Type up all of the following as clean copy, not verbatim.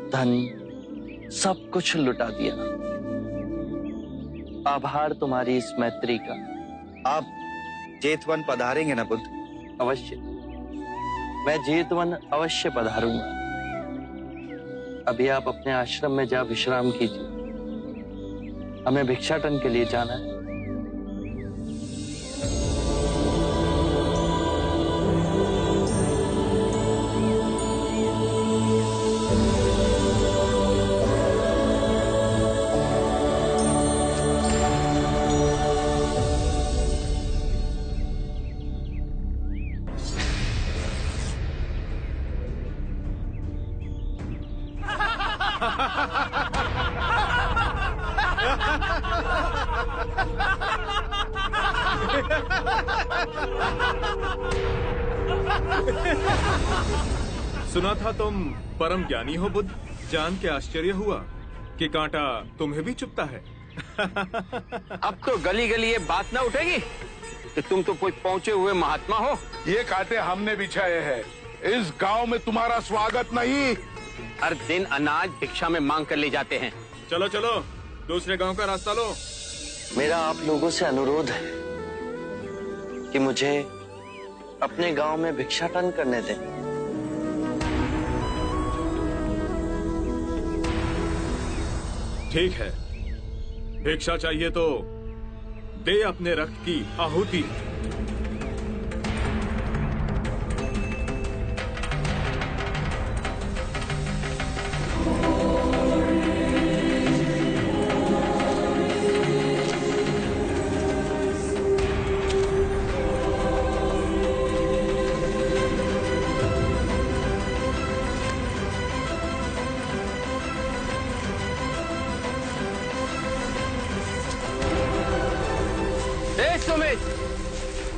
धन सब कुछ लुटा दिया। आभार तुम्हारी इस मैत्री का। आप जेतवन पधारेंगे ना बुद्ध? अवश्य, मैं जेतवन अवश्य पधारूंगा। अभी आप अपने आश्रम में जा विश्राम कीजिए, हमें भिक्षाटन के लिए जाना है। सुना था तुम परम ज्ञानी हो बुद्ध। जान के आश्चर्य हुआ कि कांटा तुम्हें भी चुभता है। अब तो गली गली ये बात ना उठेगी कि तुम तो कोई पहुंचे हुए महात्मा हो। ये कांटे हमने बिछाए हैं। इस गांव में तुम्हारा स्वागत नहीं। हर दिन अनाज भिक्षा में मांग कर ले जाते हैं। चलो चलो, दूसरे गांव का रास्ता लो। मेरा आप लोगों से अनुरोध है कि मुझे अपने गांव में भिक्षाटन करने दें। ठीक है, भिक्षा चाहिए तो दे अपने रक्त की आहुति।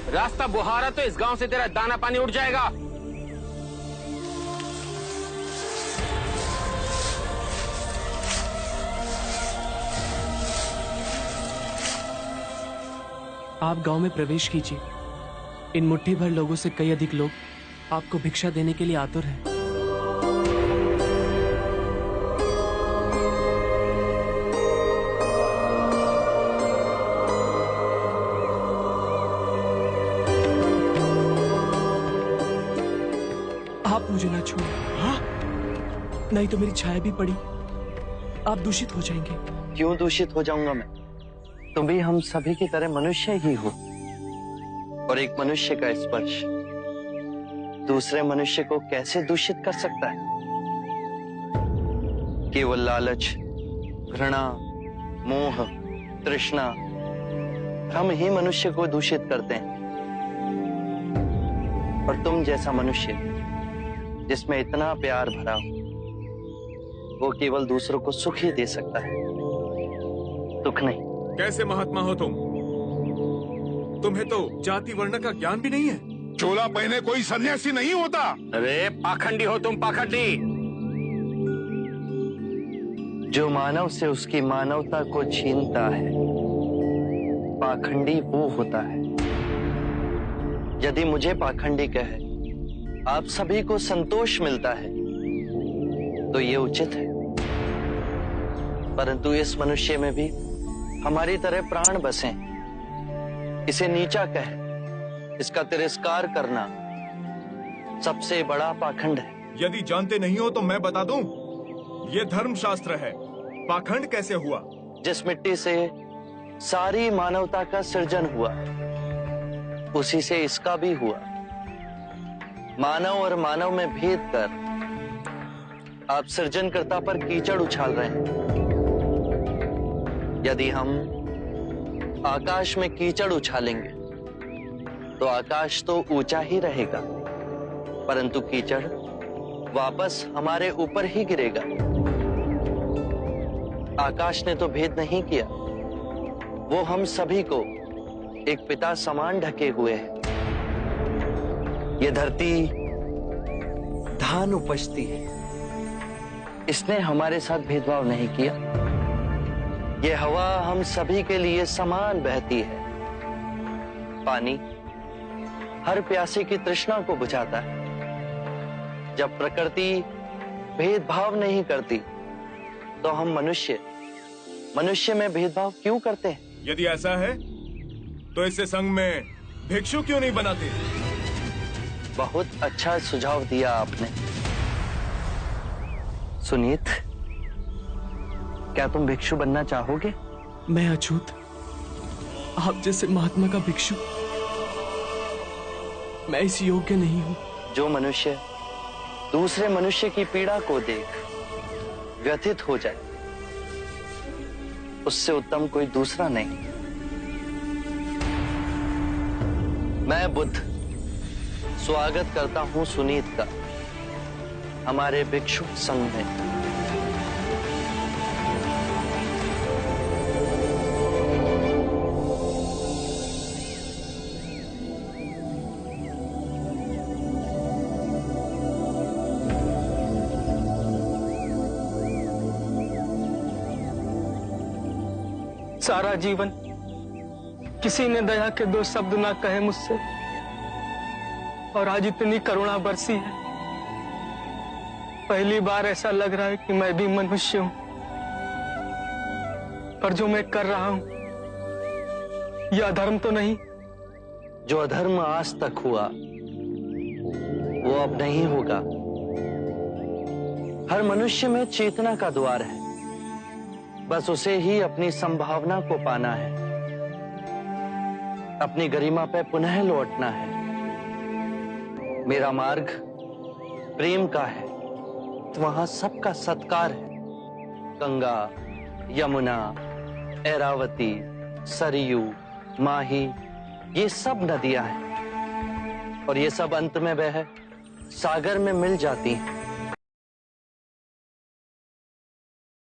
रास्ता बुहारा तो इस गांव से तेरा दाना पानी उड़ जाएगा। आप गांव में प्रवेश कीजिए। इन मुट्ठी भर लोगों से कई अधिक लोग आपको भिक्षा देने के लिए आतुर हैं। आप मुझे ना छोड़ो। हाँ? नहीं तो मेरी छाया भी पड़ी, आप दूषित हो जाएंगे। क्यों दूषित हो जाऊंगा मैं? तुम भी हम सभी की तरह मनुष्य ही हो, और एक मनुष्य का स्पर्श दूसरे मनुष्य को कैसे दूषित कर सकता है? केवल लालच, घृणा, मोह, तृष्णा हम ही मनुष्य को दूषित करते हैं। और तुम जैसा मनुष्य जिसमें इतना प्यार भरा हो, वो केवल दूसरों को सुख ही दे सकता है, दुख नहीं। कैसे महात्मा हो तुम? तुम्हें तो जाति वर्ण का ज्ञान भी नहीं है। चोला पहने कोई सन्यासी नहीं होता। अरे पाखंडी हो तुम, पाखंडी। जो मानव से उसकी मानवता को छीनता है, पाखंडी वो होता है। यदि मुझे पाखंडी कहे आप सभी को संतोष मिलता है तो ये उचित है, परंतु इस मनुष्य में भी हमारी तरह प्राण बसे। इसे नीचा कहे, इसका तिरस्कार करना सबसे बड़ा पाखंड है। यदि जानते नहीं हो तो मैं बता दूं, ये धर्मशास्त्र है। पाखंड कैसे हुआ? जिस मिट्टी से सारी मानवता का सृजन हुआ, उसी से इसका भी हुआ। मानव और मानव में भेद कर आप सृजनकर्ता पर कीचड़ उछाल रहे हैं। यदि हम आकाश में कीचड़ उछालेंगे तो आकाश तो ऊंचा ही रहेगा, परंतु कीचड़ वापस हमारे ऊपर ही गिरेगा। आकाश ने तो भेद नहीं किया, वो हम सभी को एक पिता समान ढके हुए है। ये धरती धान उपजती है, इसने हमारे साथ भेदभाव नहीं किया। ये हवा हम सभी के लिए समान बहती है। पानी हर प्यासे की तृष्णा को बुझाता है। जब प्रकृति भेदभाव नहीं करती तो हम मनुष्य में भेदभाव क्यों करते हैं? यदि ऐसा है तो इसे संघ में भिक्षु क्यों नहीं बनाते? बहुत अच्छा सुझाव दिया आपने। सुनीत, क्या तुम भिक्षु बनना चाहोगे? मैं अछूत, आप जैसे महात्मा का भिक्षु मैं इस योग्य नहीं हूं। जो मनुष्य दूसरे मनुष्य की पीड़ा को देख व्यथित हो जाए, उससे उत्तम कोई दूसरा नहीं। मैं बुद्ध स्वागत करता हूं सुनीत का हमारे भिक्षु संघ में। सारा जीवन किसी ने दया के दो शब्द ना कहे मुझसे, और आज इतनी करुणा बरसी है। पहली बार ऐसा लग रहा है कि मैं भी मनुष्य हूं, पर जो मैं कर रहा हूं यह अधर्म तो नहीं? जो अधर्म आज तक हुआ वो अब नहीं होगा। हर मनुष्य में चेतना का द्वार है, बस उसे ही अपनी संभावना को पाना है, अपनी गरिमा पे पुनः लौटना है। मेरा मार्ग प्रेम का है, तो वहां सबका सत्कार है। गंगा, यमुना, ऐरावती, सरयू, माही, ये सब नदियां हैं, और ये सब अंत में वह सागर में मिल जाती हैं।